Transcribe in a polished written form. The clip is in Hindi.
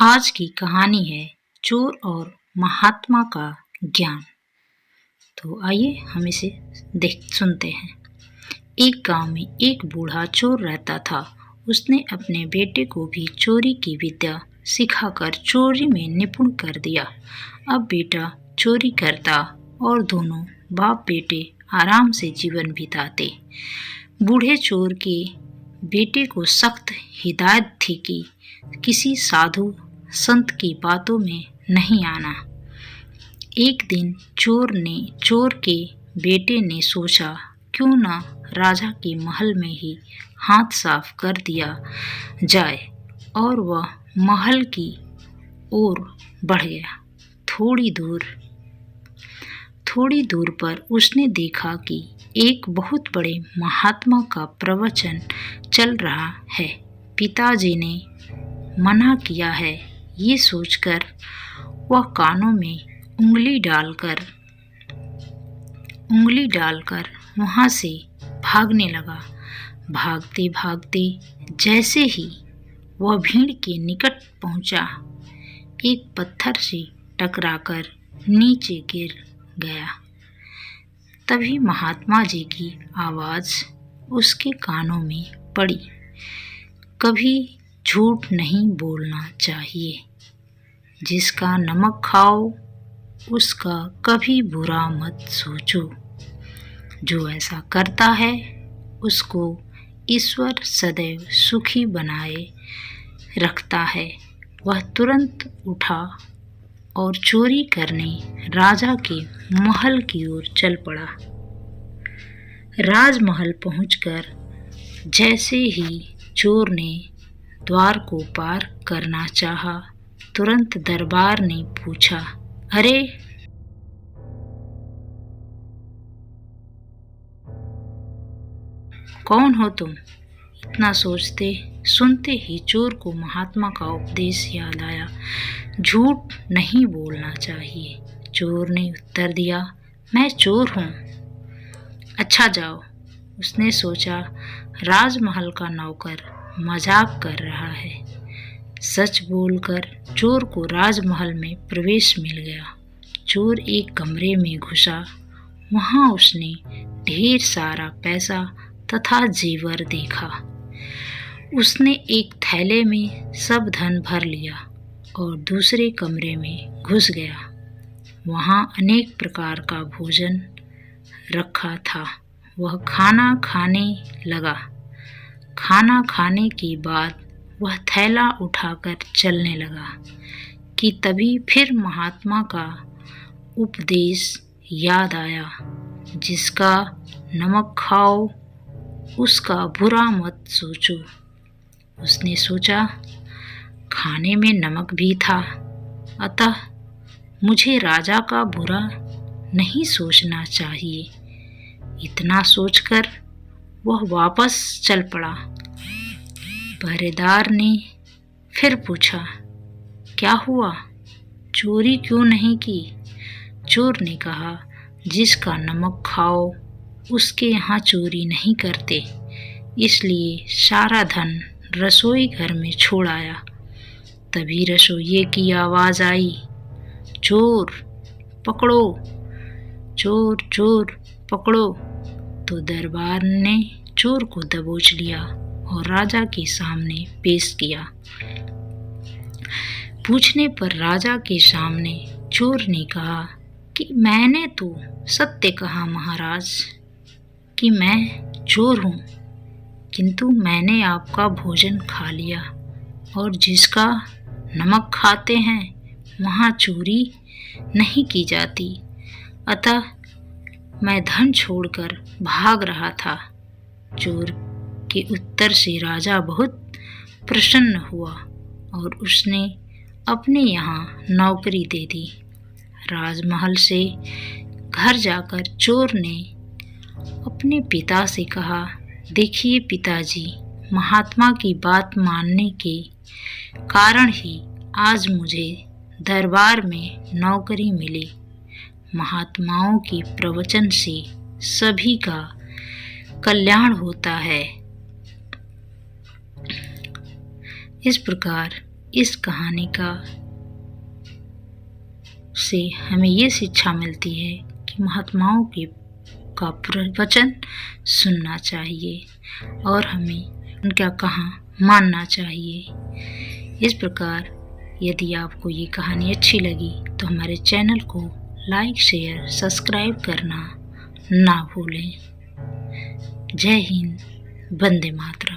आज की कहानी है चोर और महात्मा का ज्ञान। तो आइए हम इसे सुनते हैं। एक गांव में एक बूढ़ा चोर रहता था। उसने अपने बेटे को भी चोरी की विद्या सिखाकर चोरी में निपुण कर दिया। अब बेटा चोरी करता और दोनों बाप बेटे आराम से जीवन बिताते। बूढ़े चोर के बेटे को सख्त हिदायत थी कि किसी साधु संत की बातों में नहीं आना। एक दिन चोर के बेटे ने सोचा, क्यों न राजा के महल में ही हाथ साफ कर दिया जाए, और वह महल की ओर बढ़ गया। थोड़ी दूर पर उसने देखा कि एक बहुत बड़े महात्मा का प्रवचन चल रहा है। पिताजी ने मना किया है, ये सोचकर वह कानों में उंगली डालकर वहां से भागने लगा। भागते भागते जैसे ही वह भीड़ के निकट पहुंचा, एक पत्थर से टकराकर नीचे गिर गया। तभी महात्मा जी की आवाज उसके कानों में पड़ी, कभी झूठ नहीं बोलना चाहिए। जिसका नमक खाओ उसका कभी बुरा मत सोचो। जो ऐसा करता है उसको ईश्वर सदैव सुखी बनाए रखता है। वह तुरंत उठा और चोरी करने राजा के महल की ओर चल पड़ा। राजमहल पहुंचकर जैसे ही चोर ने द्वार को पार करना चाहा, तुरंत दरबार ने पूछा, अरे कौन हो तुम? इतना सुनते ही चोर को महात्मा का उपदेश याद आया। झूठ नहीं बोलना चाहिए। चोर ने उत्तर दिया, मैं चोर हूँ। अच्छा जाओ। उसने सोचा, राजमहल का नौकर मजाक कर रहा है। सच बोलकर चोर को राजमहल में प्रवेश मिल गया। चोर एक कमरे में घुसा। वहां उसने ढेर सारा पैसा तथा जेवर देखा। उसने एक थैले में सब धन भर लिया और दूसरे कमरे में घुस गया। वहां अनेक प्रकार का भोजन रखा था। वह खाना खाने लगा। खाना खाने के बाद वह थैला उठाकर चलने लगा कि तभी फिर महात्मा का उपदेश याद आया, जिसका नमक खाओ उसका बुरा मत सोचो। उसने सोचा, खाने में नमक भी था, अतः मुझे राजा का बुरा नहीं सोचना चाहिए। इतना सोचकर वह वापस चल पड़ा। पहरेदार ने फिर पूछा, क्या हुआ? चोरी क्यों नहीं की? चोर ने कहा, जिसका नमक खाओ उसके यहाँ चोरी नहीं करते, इसलिए सारा धन रसोई घर में छोड़ आया। तभी रसोइये की आवाज आई, चोर पकड़ो, चोर चोर पकड़ो। तो दरबार ने चोर को दबोच लिया और राजा के सामने पेश किया। पूछने पर राजा के सामने चोर ने कहा कि मैंने तो सत्य कहा महाराज कि मैं चोर हूँ, किंतु मैंने आपका भोजन खा लिया और जिसका नमक खाते हैं वहाँ चोरी नहीं की जाती, अतः मैं धन छोड़कर भाग रहा था। चोर के उत्तर से राजा बहुत प्रसन्न हुआ और उसने अपने यहाँ नौकरी दे दी। राजमहल से घर जाकर चोर ने अपने पिता से कहा, देखिए पिताजी, महात्मा की बात मानने के कारण ही आज मुझे दरबार में नौकरी मिली। महात्माओं की प्रवचन से सभी का कल्याण होता है। इस प्रकार इस कहानी से हमें ये शिक्षा मिलती है कि महात्माओं का प्रवचन सुनना चाहिए और हमें उनका कहा मानना चाहिए। इस प्रकार यदि आपको ये कहानी अच्छी लगी तो हमारे चैनल को लाइक, शेयर, सब्सक्राइब करना ना भूलें। जय हिंद, वंदे मातरम।